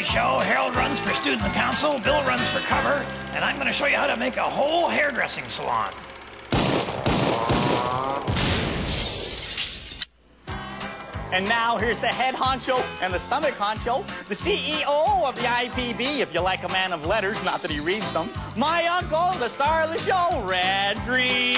today's show. Harold runs for student council, Bill runs for cover, and I'm going to show you how to make a whole hairdressing salon. And now here's the head honcho and the stomach honcho, the CEO of the IPB, if you like a man of letters, not that he reads them, my uncle, the star of the show, Red Green.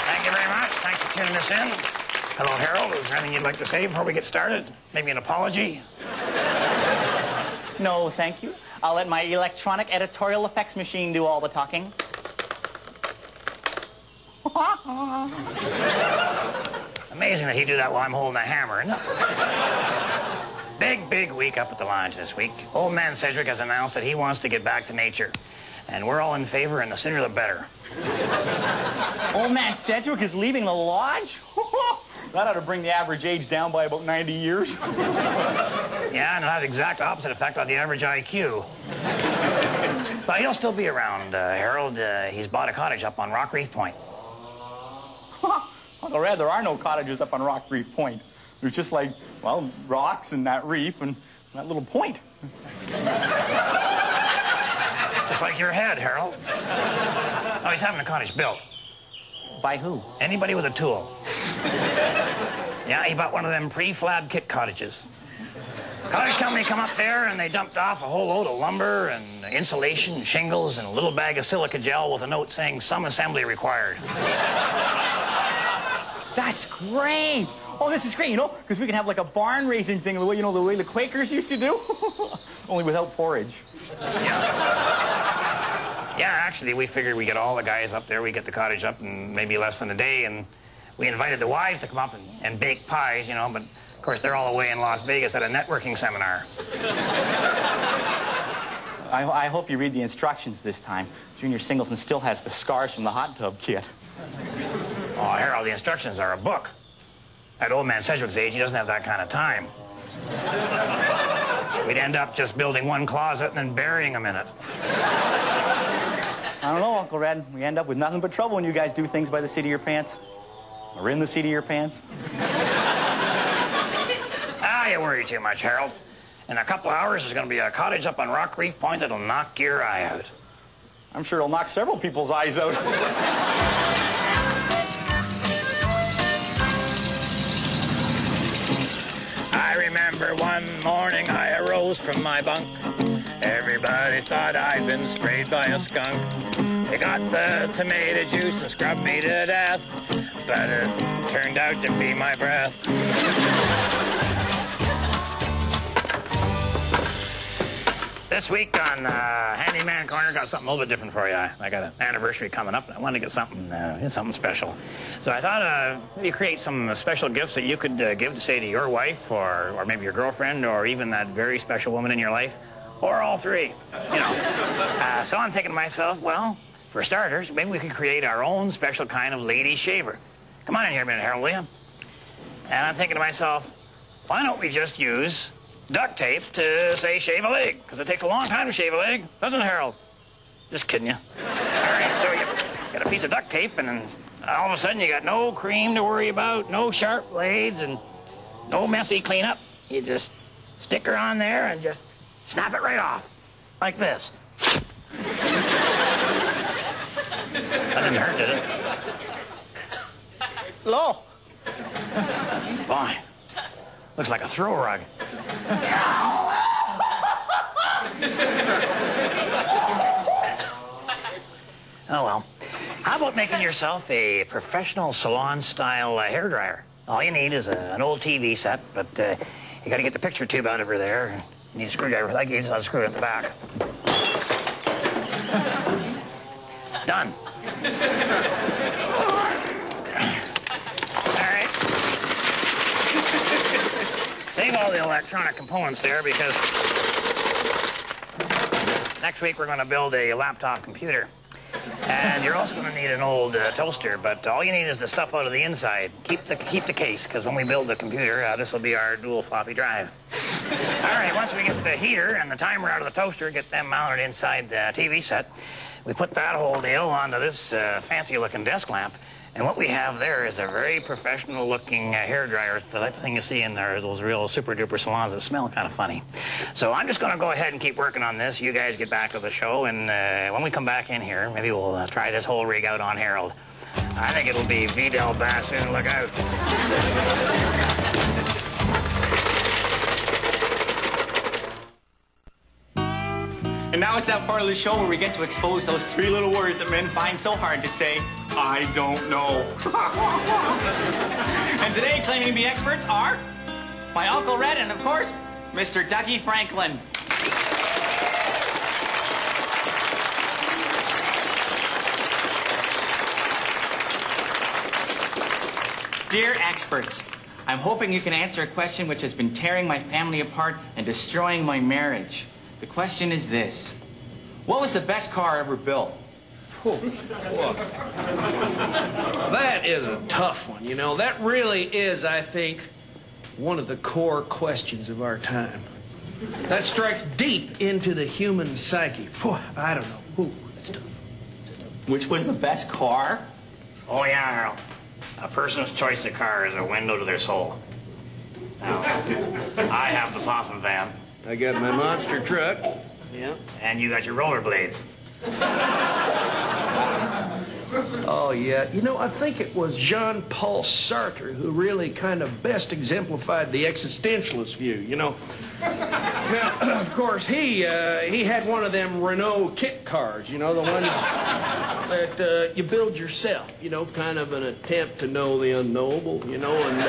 Thank you very much. Thanks for tuning us in. Hello, Harold. Is there anything you'd like to say before we get started? Maybe an apology? No, thank you. I'll let my electronic editorial effects machine do all the talking. Amazing that he do that while I'm holding a hammer, isn't it? Big week up at the lodge this week. Old man Sedgwick has announced that he wants to get back to nature. And we're all in favor, and the sooner the better. Old man Sedgwick is leaving the lodge? That ought to bring the average age down by about 90 years. Yeah, and it'll have the exact opposite effect on the average IQ. But he'll still be around, Harold. He's bought a cottage up on Rock Reef Point. Uncle Red, there are no cottages up on Rock Reef Point. There's just like, well, rocks and that reef and that little point. Just like your head, Harold. Oh, he's having a cottage built. By who? Anybody with a tool. Yeah, he bought one of them pre-flab kit cottages. Cottage company come up there and they dumped off a whole load of lumber and insulation, shingles, and a little bag of silica gel with a note saying some assembly required. That's great. Oh, this is great, you know, because we can have like a barn raising thing the way, you know, the way the Quakers used to do. Only without porridge. Yeah, actually, we figured we get all the guys up there. We get the cottage up in maybe less than a day, and we invited the wives to come up and bake pies, you know, but of course they're all away in Las Vegas at a networking seminar. I hope you read the instructions this time. Junior Singleton still has the scars from the hot tub kit. Oh, Harold, the instructions are a book. At old man Sedgwick's age, he doesn't have that kind of time. We'd end up just building one closet and then burying him in it. I don't know, Uncle Red. We end up with nothing but trouble when you guys do things by the seat of your pants. Or in the seat of your pants. Ah, you worry too much, Harold. In a couple hours, there's going to be a cottage up on Rock Reef Point that'll knock your eye out. I'm sure it'll knock several people's eyes out. I remember one morning I arose from my bunk. Everybody thought I'd been sprayed by a skunk. They got the tomato juice and scrubbed me to death, but it turned out to be my breath. This week on Handyman Corner, got something a little bit different for you. I got an anniversary coming up, and I wanted to get something special. So I thought maybe create some special gifts that you could give to, say, to your wife, or maybe your girlfriend, or even that very special woman in your life, or all three, you know. So I'm thinking to myself, well, for starters, maybe we could create our own special kind of lady shaver. Come on in here a minute, Harold, will you? And I'm thinking to myself, why don't we just use duct tape to, say, shave a leg? Because it takes a long time to shave a leg, doesn't it, Harold? Just kidding you. All right, so you got a piece of duct tape, and then all of a sudden you got no cream to worry about, no sharp blades, and no messy cleanup. You just stick her on there and just snap it right off, like this. That didn't hurt, did it? Hello. Boy, looks like a throw rug. Oh, well. How about making yourself a professional salon-style hairdryer? All you need is an old TV set, but you got to get the picture tube out over there. You need a screwdriver. Like you just have to screw it in the back. Done. All right. Save all the electronic components there, because next week we're going to build a laptop computer. And you're also going to need an old toaster, but all you need is the stuff out of the inside. Keep the case, because when we build the computer, this will be our dual floppy drive. All right, once we get the heater and the timer out of the toaster, get them mounted inside the TV set, we put that whole deal onto this fancy-looking desk lamp, and what we have there is a very professional-looking hair dryer, the type of thing you see in there, those real super-duper salons that smell kind of funny. So I'm just going to go ahead and keep working on this. You guys get back to the show, and when we come back in here, maybe we'll try this whole rig out on Harold. I think it'll be Vidal Bassoon. Look out. And now it's that part of the show where we get to expose those three little words that men find so hard to say, I don't know. And today, claiming to be experts are my Uncle Red and, of course, Mr. Dougie Franklin. Dear experts, I'm hoping you can answer a question which has been tearing my family apart and destroying my marriage. The question is this: what was the best car ever built? That is a tough one, you know. That really is, I think, one of the core questions of our time. That strikes deep into the human psyche. I don't know. That's tough. Which was the best car? Oh, yeah, Harold. A person's choice of car is a window to their soul. Now, I have the Possum van. I got my monster truck. Yeah. And you got your rollerblades. Oh, yeah. You know, I think it was Jean-Paul Sartre who really kind of best exemplified the existentialist view, you know. Now, of course, he had one of them Renault kit cars, you know, the ones that you build yourself, you know, kind of an attempt to know the unknowable, you know, and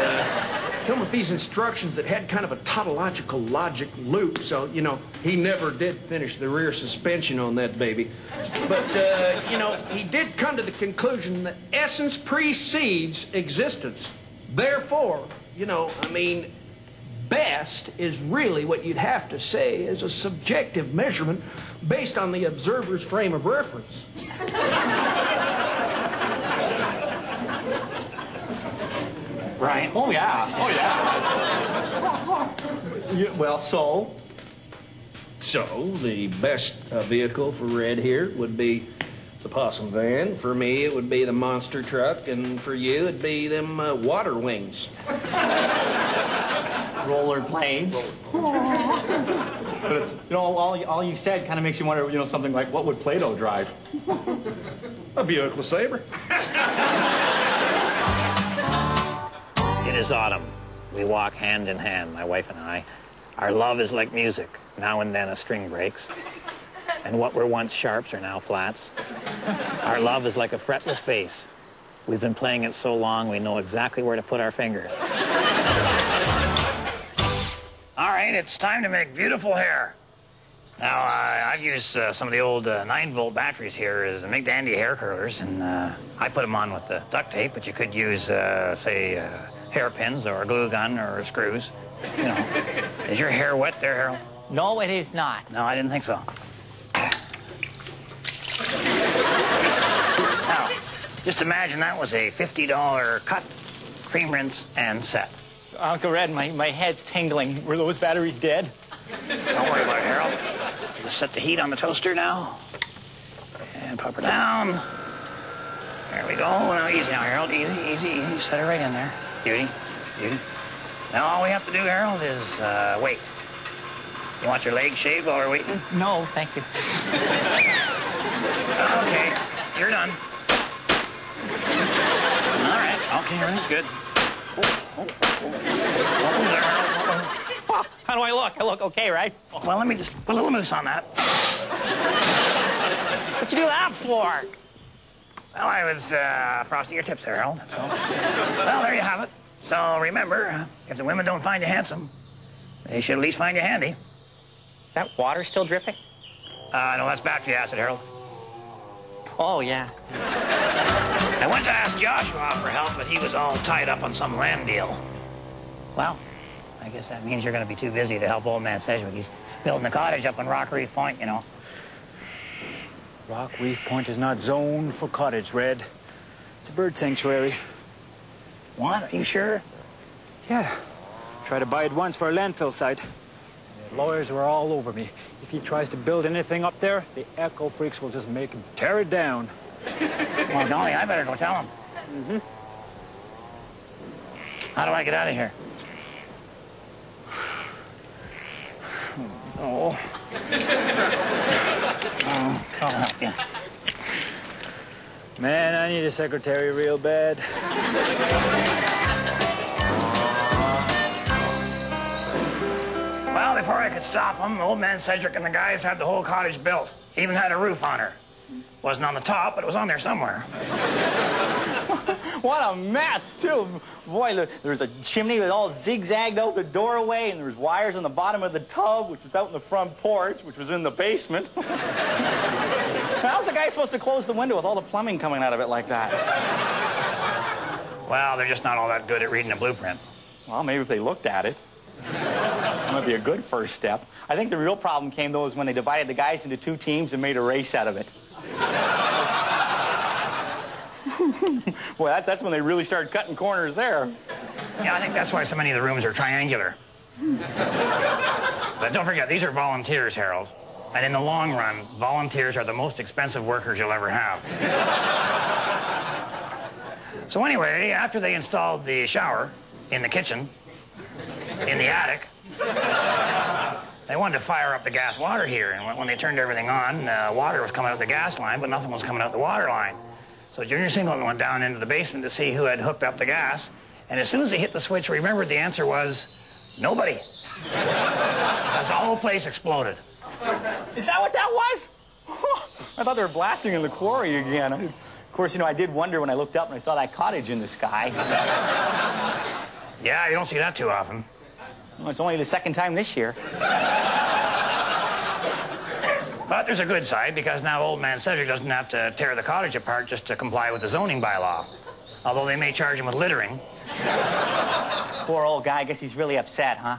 come with these instructions that had kind of a tautological logic loop, so, you know, he never did finish the rear suspension on that baby. But, you know, he did come to the conclusion that essence precedes existence. Therefore, you know, I mean, best is really what you'd have to say is a subjective measurement based on the observer's frame of reference. Right. Oh, yeah. Oh, yeah. Well, so? So, the best vehicle for Red here would be the Possum van. For me, it would be the monster truck. And for you, it'd be them water wings. Rollerblades. But it's, you know, all you said kind of makes you wonder, you know, something like, what would Plato drive? A Buick LeSabre. It is autumn. We walk hand in hand, my wife and I. Our love is like music. Now and then a string breaks. And what were once sharps are now flats. Our love is like a fretless bass. We've been playing it so long, we know exactly where to put our fingers. All right, it's time to make beautiful hair. Now, I've used some of the old 9-volt batteries here as McDandy hair curlers, and I put them on with the duct tape, but you could use, say, hairpins or a glue gun or screws. You know. Is your hair wet there, Harold? No, it is not. No, I didn't think so. Now, just imagine that was a $50 cut, cream rinse, and set. Uncle Red, my head's tingling. Were those batteries dead? Don't worry about it, Harold. Just set the heat on the toaster now. And pop her down. There we go. Now, easy now, Harold. Easy, easy, easy. Set her right in there. Beauty, beauty. Now, all we have to do, Harold, is wait. You want your legs shaved while we're waiting? No, thank you. Okay, you're done. All right. Okay, everything's good. How do I look? I look okay, right? Well, let me just put a little mousse on that. What'd you do that for? Well, I was frosting your tips there, Harold. So, well, there you have it. So remember, if the women don't find you handsome, they should at least find you handy. Is that water still dripping? No, that's battery acid, Harold. Oh, yeah. I went to ask Joshua for help, but he was all tied up on some land deal. Well, I guess that means you're going to be too busy to help old man Sedgwick. He's building a cottage up on Rock Reef Point, you know. Rock Reef Point is not zoned for cottage, Red. It's a bird sanctuary. What? Are you sure? Yeah. Tried to buy it once for a landfill site. lawyers are all over me. If he tries to build anything up there, the Echo Freaks will just make him tear it down. Well, Dolly, I better go tell him. Mm-hmm. How do I get out of here? Oh. Oh, I'll help you. Man, I need a secretary real bad. Well, before I could stop him, old man Cedric and the guys had the whole cottage built. Even had a roof on her. Wasn't on the top, but it was on there somewhere. What a mess, too. Boy, there was a chimney that all zigzagged out the doorway, and there was wires on the bottom of the tub, which was out in the front porch, which was in the basement. How's the guy supposed to close the window with all the plumbing coming out of it like that? Well, they're just not all that good at reading a blueprint. Well, maybe if they looked at it. That might be a good first step. I think the real problem came, though, is when they divided the guys into two teams and made a race out of it. Boy, that's when they really started cutting corners there. Yeah, I think that's why so many of the rooms are triangular. But don't forget, these are volunteers, Harold. And in the long run, volunteers are the most expensive workers you'll ever have. So anyway, after they installed the shower in the kitchen, in the attic, they wanted to fire up the gas water heater. And when they turned everything on, water was coming out the gas line, but nothing was coming out the water line. So Junior Singleton went down into the basement to see who had hooked up the gas. And as soon as he hit the switch, remembered the answer was nobody. Because the whole place exploded. Is that what that was? I thought they were blasting in the quarry again. Of course, you know, I did wonder when I looked up and I saw that cottage in the sky. Yeah, you don't see that too often. Well, it's only the second time this year. But there's a good side, because now old man Cedric doesn't have to tear the cottage apart just to comply with the zoning bylaw. Although they may charge him with littering. Poor old guy. I guess he's really upset, huh?